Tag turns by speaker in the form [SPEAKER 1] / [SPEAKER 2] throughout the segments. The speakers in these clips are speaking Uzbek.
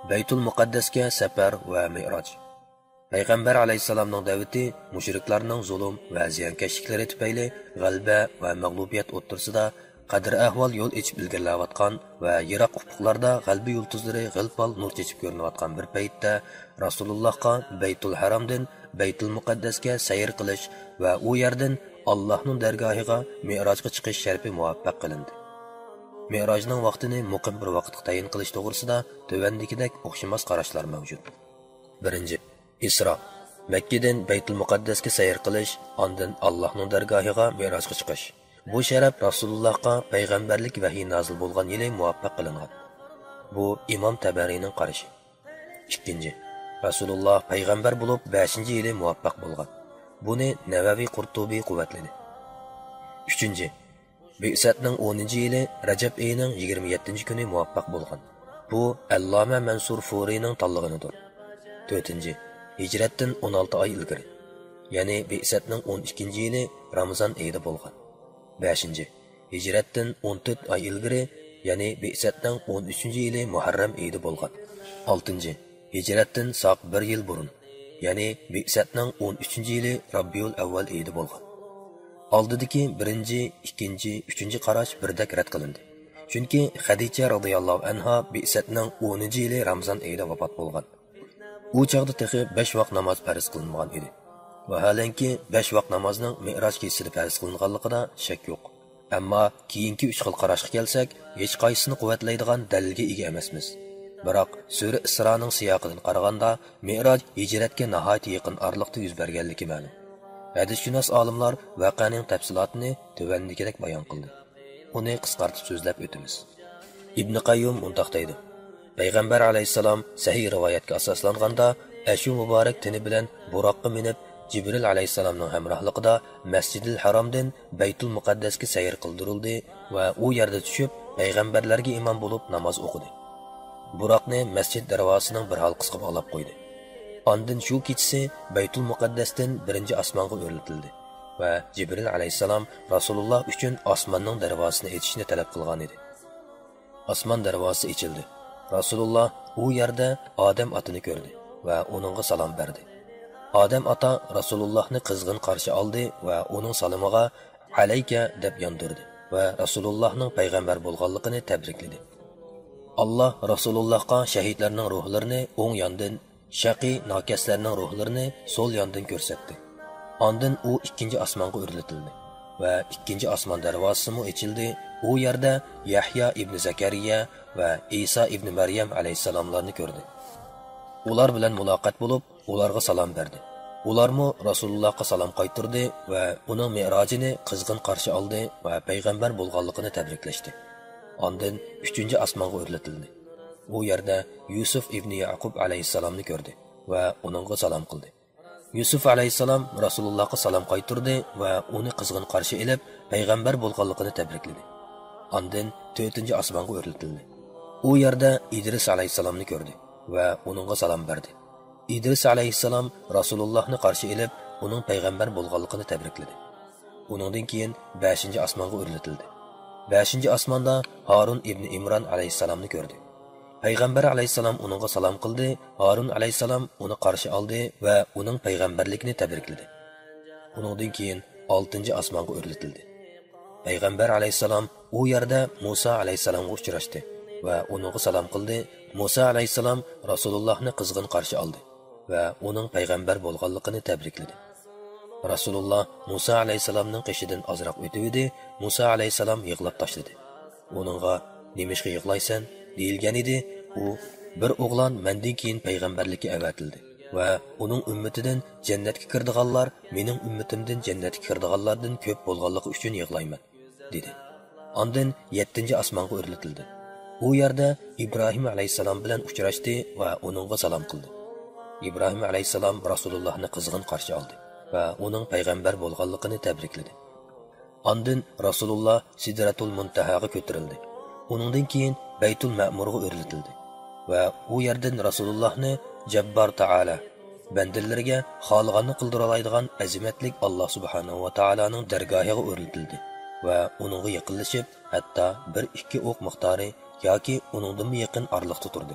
[SPEAKER 1] Baytul Muqaddasga safar va Mi'raj. Payg'ambar alayhisalomning da'vati mushriklarning zulm va ziyonkashliklari tufayli g'alaba va mag'lubiyat o'ttirsida qadr ahvol yo'l ichib ilgirlayotgan va yiroq ufuqlarda g'alba yulduzlari g'ilpal nur chechib ko'rinayotgan bir paytda Rasulullohga Baytul Haromdan Baytul Muqaddasga sayr qilish va u yerdan Allohning dargohiga Mi'rojga chiqish sharafi muvaffaq qilindi. Mi'rojning vaqtini muqim bir vaqtga tayin qilish to'g'risida tövandikidek o'xshamas qarashlar mavjud. 1. Isro. Makkadan Baytul Muqaddasga sayr qilish, ondan Allohning dargohiga Mi'rojga chiqish. Bu sharaf Rasulullohga payg'ambarlik vahiy nozil bo'lgan yili muvaffaq qilingan. Bu Imom Tabariyning qarashi. 2. Rasululloh payg'ambar bo'lib 5-yili muvaffaq bo'lgan. Buni Navaviy Qurtubiy quvvatladi. 3. Bi'satning 10-yili Rajab oyining 27-kuni muvaffaq bo'lgan. Bu Alloma Mansur Furiyning tanlig'idir. 4. Hijratdan 16 oy ilgari, ya'ni Bi'satning 12-yili Ramazon oyida bo'lgan. 5. Hijratdan 14 oy ilgari, ya'ni Bi'satning 13-yili Muharram oyida bo'lgan. 6. Hijratdan soq 1 yil burun, ya'ni Bi'satning 13-yili Rabiul Avval oyida bo'lgan. Oldidagi 1, 2, 3 qarash birdek rad qilindi. Chunki Xadicha radhiyallohu anha Bi'satning 10-yili Ramazon oyida vafot bo'lgan. U chaqda texi 5 vaqt namoz farz qilingan edi. Vaholanki 5 vaqt namozning Mi'roj kechasida farz qilinganligida shak yo'q. Ammo keyingi 3 xil qarashga kelsak, hech qaysini quvvatlaydigan dalilga ega emasmiz. Biroq sura Isroning siyoqidan qaraganda Mi'roj hijratga nihoyat yaqin oraliqda yuz berganligi ma'lum. Hadisshunos olimlar voqeaning tafsilotini tövandikidek bayon qildi. Uni qisqartib so'zlab o'tamiz. Ibn Qayyum mundoq deydi: Payg'ambar alayhisalom sahih rivoyatga asoslanganda ashu muborak tini bilan buroqqa minib Jibril alayhisalomning hamrohligida Masjidil Haromdan Baytul Muqaddasga sayr qildirildi va u yerda tushib payg'ambarlarga imom bo'lib namoz o'qidi. Buroqni masjid darvozasining bir halqasiga bog'lab qo'ydi. Ondan shu kechasi Baytul Muqaddasdan birinchi osmonga o'rnatildi va Jibril alayhisalom Rasululloh uchun osmonning darvozasini ochishni talab qilgan edi. Osmon darvozasi ochildi. Rasululloh u yerda Odam otini ko'rdi va uningga salom berdi. Odam ota Rasulullohni qizg'in qarshi oldi va uning salomiga alayka deb yondirdi va Rasulullohning payg'ambar bo'lganligini tabrikladi. Allah Rasulullohga shahidlarning ruhlarini o'ng yondan, shaqi nokaslarning ruhlarini so'l yondan ko'rsatdi. Ondan u ikkinchi osmonga o'rnatildi va ikkinchi osmon darvozasi ochildi. U yerda Yahya ibn Zakariya va Isa ibn Maryam alayhisalomlarni ko'rdi. Ular bilan muloqot bo'lib, ularga salom berdi. Ularmo Rasulullohga salom qaytardi va uning mi'rojini qizg'in qarshi oldi va payg'ambar bo'lganligini tabriklashdi. Ondan 3-chi osmonga o'rnatildi. U yerda Yusuf ibn Yaqub alayhisalomni ko'rdi va uningga salom qildi. Yusuf alayhisalom Rasulullohga salom qaytardi va uni qizg'in qarshi olib, payg'ambar bo'lganligini tabrikladi. Ondan 4-chi osmonga o'rnatildi. U yerda Idris alayhisalomni ko'rdi va uningga salom berdi. Idris alayhisalom Rasulullohni qarshi olib, uning payg'ambar bo'lganligini tabrikladi. Uningdan keyin 5-chi osmonga o'rnatildi. 5-chi osmonda Harun ibn Imron alayhisalomni ko'rdi. Payg'ambar alayhisalom uningga salom qildi. Harun alayhisalom uni qarshi oldi va uning payg'ambarligini tabrikladi. Uningdan keyin 6-chi osmonga o'rnatildi. Payg'ambar alayhisalom u yerda Musa alayhisalomga uchrashdi va uningga salom qildi. Musa alayhisalom Rasulullohni qizg'in qarshi oldi va uning payg'ambar bo'lganligini tabrikladi. Rasululloh Musa alayhisalomning qishidan ozroq o'tib edi. Musa alayhisalom yig'lab tashladi. Uningga "Nimishqa yig'laysan?" deyilgan edi. U bir o'g'lon mendan keyin payg'ambarlikka avatildi va uning ummatidan jannatga kirdiganlar mening ummatimdan jannatga kirdiganlardan ko'p bo'lganligi uchun yig'layman, dedi. Ondan 7-chi osmonga o'rnatildi. U yerda Ibrohim alayhisalom bilan uchrashdi va uningga salom qildi. Ibrohim alayhisalom Rasulullohni qizg'in qarshi oldi va uning payg'ambar bo'lganligini tabrikladi. Ondan Rasululloh Sidratul Muntahaga ko'tarildi. Uningdan keyin Baytul Ma'murga o'rnatildi va u yerdan Rasulullohni Jabbar Taala bandalariga xohlaganini qildira oladigan azimatlik Alloh subhanahu va taolaning dargohiga o'rnatildi va uningga yaqinlashib, hatto 1-2 o'q miqdori yoki uningdan yaqin oraliqda turdi.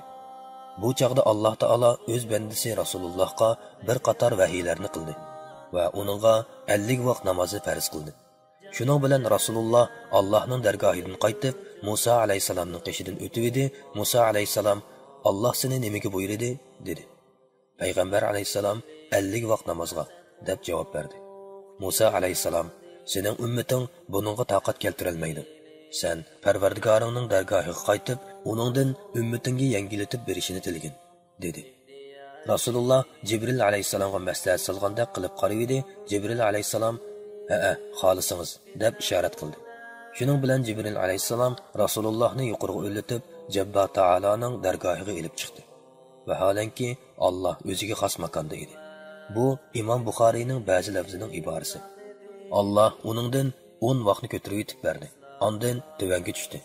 [SPEAKER 1] Bu chaqda Alloh taolo o'z bandasi Rasulullohga bir qator vahiylarni qildi va uningga 50 vaqt namozni farz qildi. Shuning bilan Rasululloh Allohning dargohidan qaytib, Musa alayhisalomning qishidan o'tib edi. Musa alayhisalom: "Alloh seni nimaga buyurdi?" dedi. Payg'ambar alayhisalom 50 vaqt namozga deb javob berdi. Musa alayhisalom: "Sening ummating buningga taqat keltirolmaydi. Sen Parvardigoringning dargohiga qaytib, uningdan ummatingga yangilatib berishini tilagin", dedi. Rasululloh Jibril alayhisalomga maslahat solgandek qilib qarab edi. Jibril alayhisalom: "Ha, xohlasangiz", deb ishorat qildi. Shuning bilan Jibril alayhisalom Rasulullohni yuqoriga o'rlatib, Jabbar taoloning dargohiga elib chiqdi. Vaholanki Alloh o'ziga xos makonda edi. Bu Imom Buxoriyning ba'zi lafzining iborasi. Alloh uningdan 10 vaqtni ko'tarib yetib berdi. Ondan tuvanga tushdi.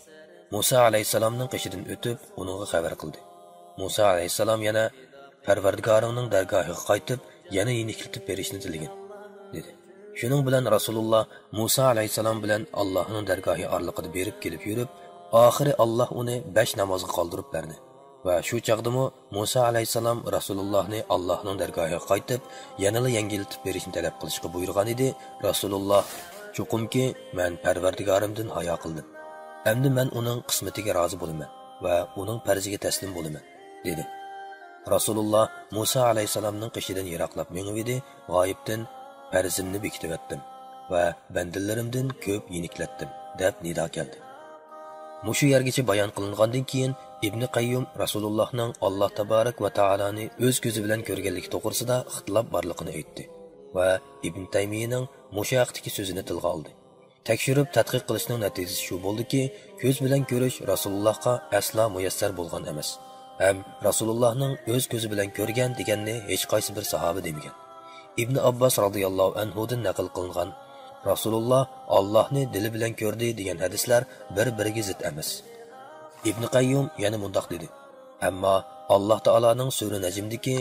[SPEAKER 1] Musa alayhisalomning qishidan o'tib, uningga xabar qildi. Musa alayhisalom yana Parvardigoringning dargohiga qaytib, yana yeniklatib berishni tilagin, dedi. Shuning bilan Rasululloh Musa alayhisalom bilan Allohning dargohi orliqida berib kelib yurib, oxiri Alloh uni 5 namozga qoldirib berdi. Va shu chaqdimi Musa alayhisalom Rasulullohni Allohning dargohiga qaytib, yanada yangilatib berishni talab qilishga buyurgan edi. Rasululloh: "Chuqumki, men Parvardigorimdan hayo qildim. Endi men uning qismatiga rozi bo'laman va uning farziga taslim bo'laman", dedi. Rasululloh Musa alayhisalomning qishidan yiroqlab mengib edi. G'oyibdan: "Farzimni bekitib etdim va bandalarimdan ko'p yeniklatdim", deb nido keldi. Mushu yergacha bayon qilingandan keyin Ibn Qayyum Rasulullohning Alloh tabarak va taoloni o'z ko'zi bilan ko'rganligi to'g'risida ixtilof borligini aytdi va Ibn Taymiyaning mushu haqdagi so'zini tilga oldi. Tekshirib tadqiq qilishning natijasi shu bo'ldiki, ko'z bilan ko'rish Rasulullohga aslo muyassar bo'lgan emas. Ham Rasulullohning o'z ko'zi bilan ko'rgan deganni hech qaysi bir sahoba demagan. Ibn Abbos radhiyallohu anhu dan naql qilingan Rasululloh Allohni dili bilan ko'rdi degan hadislar bir-biriga zid emas. Ibn Qayyum yana mundoq dedi: "Ammo Alloh taolaning sura Najmdagi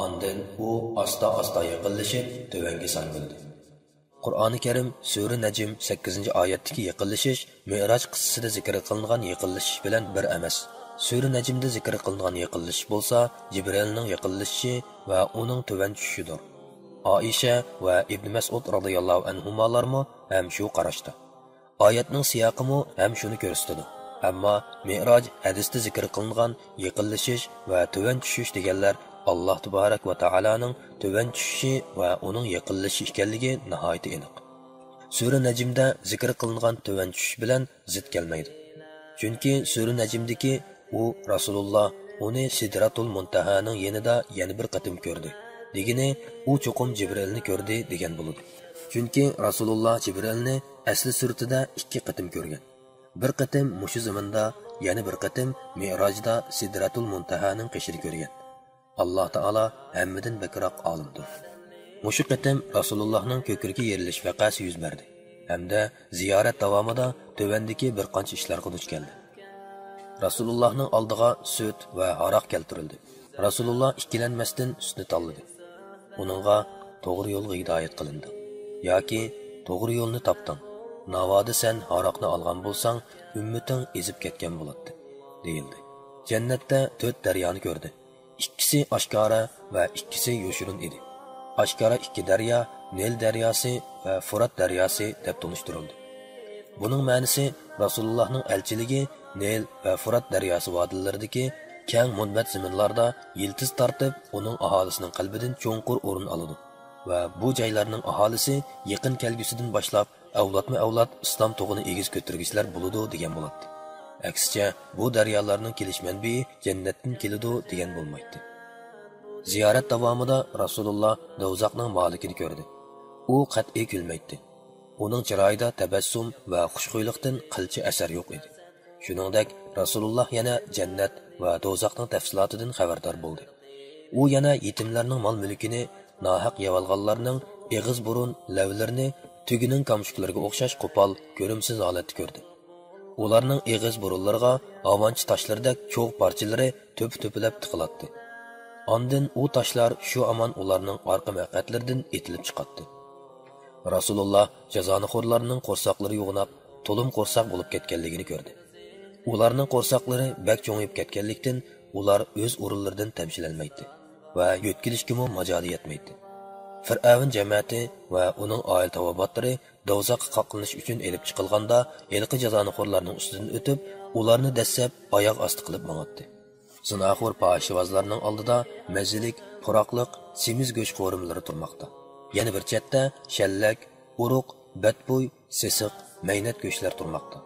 [SPEAKER 1] ondan u asta-asta yaqinlashib tövanga sanqildi." Qur'oni Karim sura Najm 8-oyatdagi yaqinlashish Mi'roj qissasida zikr qilingan yaqinlashish bilan bir emas. Sura Najmda zikr qilingan yaqinlashish bo'lsa, Jibrilning yaqinlashishi va uning tuvan tushishidir. Oisha va Ibn Mas'ud radhiyallohu anhumalarmi ham shu qarashda. Oyatning siyoqimi ham shuni ko'rsatadi. Ammo Mi'roj hadisda zikr qilingan yaqinlashish va tuvan tushish deganlar Alloh tabarak va taolaning tuvan tushishi va uning yaqinlashishi ekanligi nihoyat aniq. Sura Najmda zikr qilingan tuvan tushish bilan zid kelmaydi. Chunki sura Najmdagi u Rasululloh uni Sidratul Muntahaning yanida yana bir qatim ko'rdi. Degini u cho'qim Jibrilni ko'rdi degan bo'ladi. Chunki Rasululloh Jibrilni asli suratida 2 qatim ko'rgan. Bir qatim mushu zamonda, yana bir qatim Mi'rojda Sidratul Muntahaning qishini ko'rgan. Alloh taolo hammadan bakroq olimdir. Mushu qatim Rasulullohning ko'kirga yerilish vaqasi yuz berdi. Hamda ziyorat davomida tövandagi bir qancha ishlarga duch keldi. Rasulullohning oldiga sut va aroq keltirildi. Rasululloh ikkilanmasdan sutni tanladi. Uningga to'g'ri yo'lga hidoyat qilindi yoki to'g'ri yo'lni topding. Navoda sen aroqni olgan bo'lsang, ummating ezib ketgan bo'ladi, deyildi. Jannatda 4 daryoni ko'rdi. Ikkisi oshkora va ikkisi yoshirin edi. Oshkora 2 daryo, Nil daryosi va Furat daryosi deb tunishtirildi. Buning ma'nosi Rasulullohning elchiligi Nil va Furat daryosi vodillaridagi keng munbat zaminlarda yiltiz tortib, uning aholisining qalbidan cho'nqur o'rin oladi va bu joylarning aholisi yaqin kelgusidan boshlab avlodma-avlod islom tug'ini egiz ko'targichlar bo'ladi degan bo'ladi. Aksicha bu daryolarning kelish manbai jannatdan keladi degan bo'lmaydi. Ziyorat davomida Rasululloh do'zaxning malikini ko'rdi. U qat'iy kulmaydi. Uning chiroyida tabassum va xushxo'ylikdan qilcha asar yo'q edi. Shuningdek, Rasululloh yana jannat va do'zaxning tafsilotidan xabardor bo'ldi. U yana yetimlarning mol-mulkini, nohaq yevalganlarning eg'iz burun lavlarini tugining kamshuklariga o'xshash qo'pol, ko'rimsiz holatda ko'rdi. Ularning eg'iz burunlariga avonchi toshlardek cho'g' parchalari to'p-to'pilab tiqilatdi. Ondan u toshlar shu amon ularning orqa maqatlaridan etilib chiqatdi. Rasululloh jazonixo'rlarning qo'rsoqlari yo'g'inab, to'lim qo'rsoq bo'lib ketganligini ko'rdi. Ularning qo'rsoqlari bak cho'ngib ketganlikdan ular o'z o'rinlaridan tamshilolmaydi va yo'tkilishga majoli yetmaydi. Fir'avn jamiyati va uning oila tavobatlari dovzaqqa qoqilinish uchun elib chiqilganda, elqi jazonixo'rlarning ustidan o'tib, ularni dastlab oyoq osti qilib mang'atdi. Zinaxo'r poshivozlarning oldida mazzilik, puroqliq, semiz go'sht qo'rimlari turmoqda. Yana bir chetda shallak, uruq, batbo'y, sesiq, maynat go'shtlar turmoqda.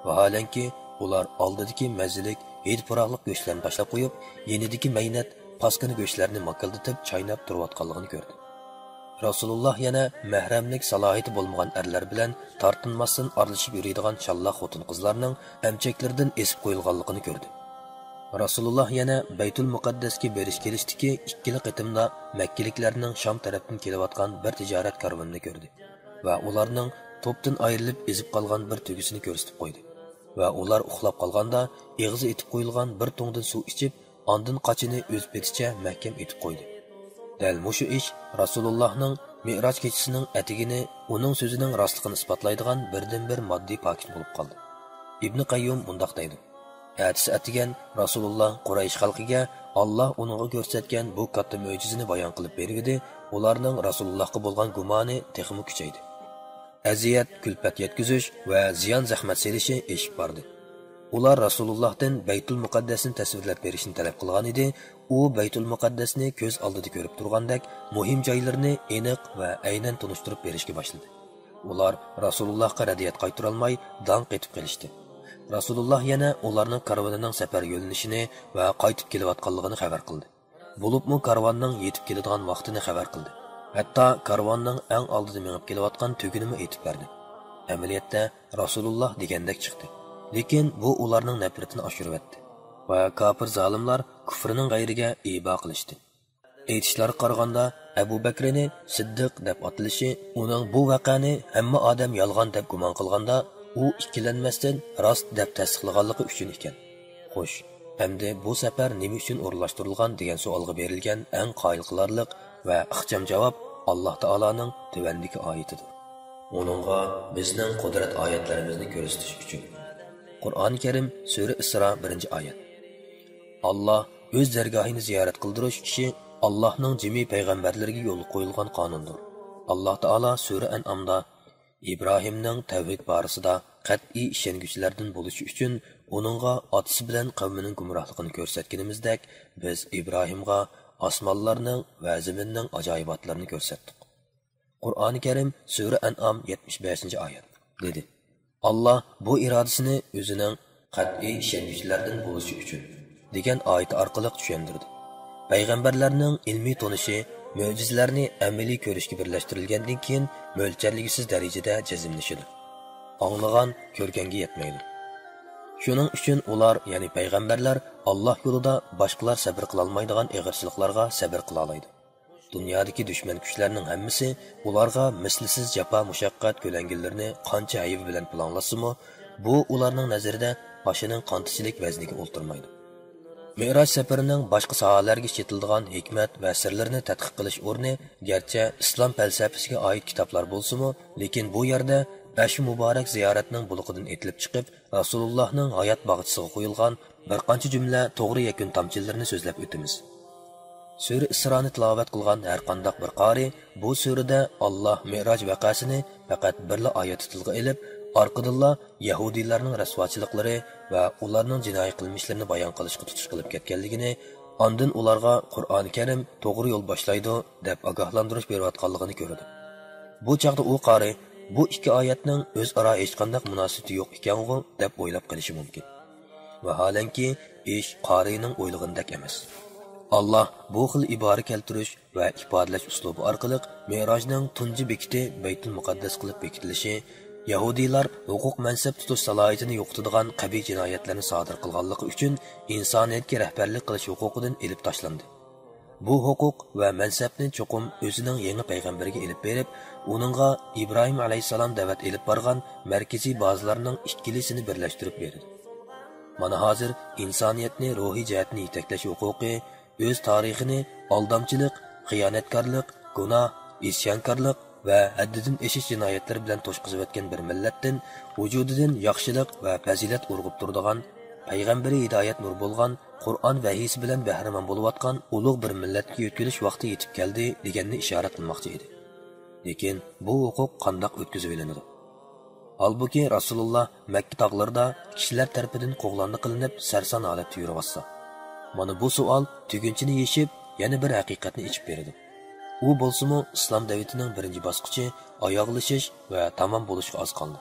[SPEAKER 1] Vaholanki, ular oldidagi mazzilik, hid puroqliq go'shtlarni tashlab qo'yib, yenidagi maynat, paskini go'shtlarni makaldatib, chaynab turayotganligini ko'rdi. Rasululloh yana mahramlik salohiyati bo'lmagan erlar bilan tortinmasdan aralashib yuradigan shalloq xotin qizlarning amchaklaridan esib qo'yilganligini ko'rdi. Rasululloh yana Baytul Muqaddasga berish kelishdiki, ikkili qitimda Makkaliklarning Sham tarafdan kelayotgan bir tijorat karvonini ko'rdi va ularning to'pdan ayrilib ezib qolgan bir tugisini ko'rsatib qo'ydi. Va ular uxlab qolganda eg'izi etib qo'yilgan bir to'ngdan suv ichib, ondan qochini o'z beticha mahkam etib qo'ydi. Dal mushu ish Rasulullohning Mi'roj kechasining atigini, uning so'zining rostligini isbotlaydigan birdan-bir moddiy pokit bo'lib qoldi. Ibn Qayyum mundaq deydi: Hadis atigan Rasululloh Quraysh xalqiga Alloh uningga ko'rsatgan bu katta mo'jizani bayon qilib bergandi, ularning Rasulullohga bo'lgan gumoni texmi kuchaydi. Aziyat, kulfat yetkazish va ziyon zahmat selishi eshib bordi. Ular Rasulullohdan Baytul Muqaddasni tasvirlab berishni talab qilgan edi. U Baytul Muqaddasni ko'z oldida ko'rib turgandek, muhim joylarini aniq va aynan tunishtirib berishga boshladi. Ular Rasulullohga radiyat qaytara olmay, dong etib qolishdi. Rasululloh yana ularning karvonining safar yo'linishini va qaytib kelayotganligini xabar qildi. Bo'libmi karvonning yetib keladigan vaqtini xabar qildi. Hatto karvonning eng oldida minib kelayotgan tugunini aytib berdi. Amaliyotda Rasululloh degandek chiqdi. Lekin bu ularning nafratini oshiribdi va kofir zolimlar kufrining g'ayriga ibo qilishdi. Aytishlar qaraganda Abu Bakrini Siddiq deb atilishi, uning bu voqeani hamma odam yolg'on deb gumon qilganda, u ikkilanmasdan rost deb tasdiqlaganligi uchun ekan. Xo'sh, endi bu safar nima uchun o'rlashtirilgan degan savolga berilgan eng qoyil qilarliq va ixcham javob Alloh taolaning tuvandagi oyatidir. Uningga bizning qudrat oyatlarimizni ko'rsatish uchun. Qur'oni Karim Sura Isro 1-oyat. Allah o'z dargohini ziyorat qildirish kishi Allohning jami payg'ambarlariga yo'l qo'yilgan qonundir. Alloh taolo Sura An'amda İbrahimning tavhid borasida qat'iy ishonguchilardan bo'lishi uchun uningga otasi bilan qavmining gumrohligini ko'rsatganimizdek, biz İbrahimga osmonlarning va zaminning ajoyibotlarini ko'rsatdik. Qur'oni Karim Sura An'am 75-oyat dedi. Allah bu irodasini o'zining qat'iy ishonguchilardan bo'lishi uchun degan oyat orqali tushuntirdi. Payg'ambarlarning ilmiy tonishi mo'jizalarni amaliy ko'rishga birlashtirilgandan keyin mo'ljalligisiz darajada jazmlashadi. Anglagan ko'rganga yetmaydi. Shuning uchun ular, ya'ni payg'ambarlar Alloh yo'lida boshqalar sabr qila olmaydigan ig'irchiliklarga sabr qila oladi. Dunyodagi dushman kuchlarning hammasi ularga mislsiz jafo mushaqqat ko'langanlarni qancha aybi bilan planlasimi, bu ularning nazarida boshining qontichilik vazniga o'ltirmaydi. Mi'roj safarining boshqa sohalarga chetildigan hikmat va sirlarni tadqiq qilish o'rni garchi islom falsafasiga oid kitoblar bo'lsa-mu, lekin bu yerda Ash muborak ziyoratning buluqidan etilib chiqib, Rasulullohning hayot bag'chisiga qo'yilgan bir qancha jumla to'g'ri yakun tamchillarini so'zlab o'tamiz. Sura Isroni tilovat qilgan har qanday bir qori bu surada Alloh Mi'roj vaqasini faqat birla oyat tilga elib, orqadilla Yahudiylarning rasvochiliklari va ularning jinoiy qilmishlarini bayon qilishga tutish qilib ketganligini, ondan ularga Qur'oni Karim to'g'ri yo'l boshlaydi deb ogohlantirish berayotganligini ko'rdi. Bu chaqda u qori bu ikki oyatning o'zaro hech qanday munosabati yo'q ekanini deb o'ylab qolishi mumkin. Vaholanki, ish qorining o'ylig'indek emas. Allah bu xil ibora keltirish va ifodalash uslubi orqali Mi'rojning tunji bekiti Baytul Muqaddas qilib bekitilishi, Yahudiylar huquq mansab tutish salohiyatini yo'qotadigan qabiy jinoyatlarni sodir qilganligi uchun insoniyatga rahbarlik qilish huquqidan elib tashlandi. Bu huquq va mansabni cho'qim o'zining yangi payg'ambariga elib berib, uningga İbrahim alayhisalom da'vat elib borgan markaziy bazalarning ikkilisini birlashtirib berdi. Mana hozir insoniyatni ruhiy jihatni yetaklash huquqi, o'z tarixini aldamchilik, xiyonatkorlik, gunoh, isyonkorlik va haddidan eshish jinoyatlari bilan to'shqizib o'tgan bir millatdan vujudidan yaxshilik va fazilat urg'ib turadigan payg'ambari hidoyat nur bo'lgan Qur'on vahiysi bilan bahramon bo'layotgan ulug' bir millatga yetkilish vaqti yetib keldi deganni ishorat qilmoqchi edi. Lekin bu huquq qandoq o'tkazib olinadi? Halbuki Rasululloh Makka tog'larida kishilar tarafidan qo'g'londa qilinib sarson holatda yuribotsa, mana bu savol tugunchini yeshib, yana bir haqiqatni ichib berdi. U bo'lsa-mu islom davlatining birinchi bosqichi oyoqlashish va tamom bo'lishga oz qoldi.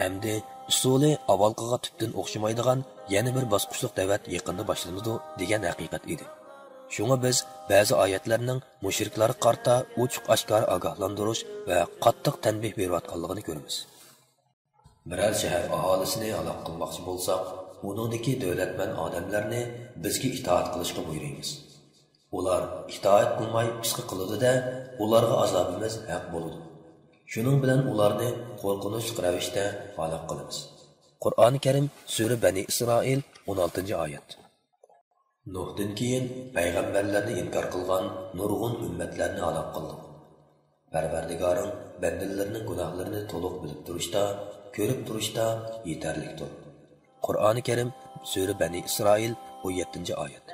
[SPEAKER 1] Endi usuli avvalgiga tubdan o'xshamaydigan yana bir bosqichlik davlat yaqinda boshlanadi degan haqiqat edi. Shunga biz ba'zi oyatlarning mushriklarga qarta ochiq-oshkor ogohlantirish va qattiq tanbeh berayotganligini ko'ramiz. Biror shahar aholisini halok qilmoqchi bo'lsak, uningdagi davlatman odamlarni bizga itoat qilishga buyuramiz. Ular itoat qilmay pisqi qiladi-da, ularga azobimiz haq bo'ladi. Shuning bilan ularni qo'rqinchli ravishda halok qilamiz. Qur'oni Karim sura Bani Isroil 16-oyat. Nuhdan keyin payg'ambarlarni inkor qilgan nurg'un ummatlarni halok qildi. Parvardigoring bandalarining gunohlarini to'liq bilib turishda, ko'rib turishda yetarlikdir. Qur'oni Karim sura Bani Isroil 17-oyat.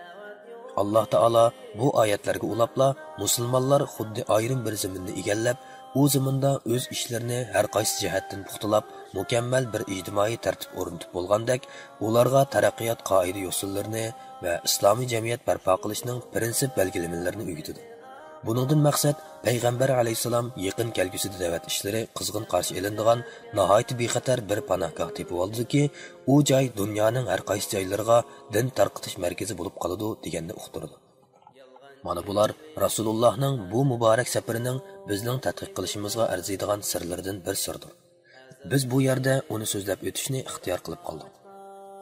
[SPEAKER 1] Alloh taolo bu oyatlarga ulabla musulmonlar xuddi ayrim bir zaminni egallab, u zaminda o'z ishlarini har qaysi jihatdan puxtalab, mukammal bir ijtimoiy tartib o'rnatib bo'lgandek, ularga taraqqiyot qoida usullarini va islomiy jamiyat barpo qilishning prinsip belgilamalarini o'rgatdi. Buningdan maqsad payg'ambar alayhisalom yaqin kelgusida da'vat ishlari qizg'in qarshi elinadigan nihoyat bexatar bir panohgoh tepib oldiki, u joy dunyoning har qaysi joylariga din tarqitish markazi bo'lib qoladi deganni uqtirdi. Mana bular Rasulullohning bu muborak safarining bizning tadqiq qilishimizga arziydigan sirlaridan bir sirdir. Biz bu yerda uni so'zlab o'tishni ixtiyor qilib qoldik.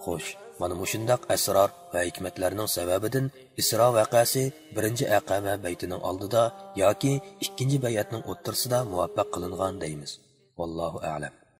[SPEAKER 1] Xo'sh, mana mushundaq asror va hikmatlarning sababidan Isro voqeasi birinchi Aqaba baytining oldida yoki ikkinchi bayatning o'ttirsida muvaffaq qilingan deymiz. Vallohu a'lam.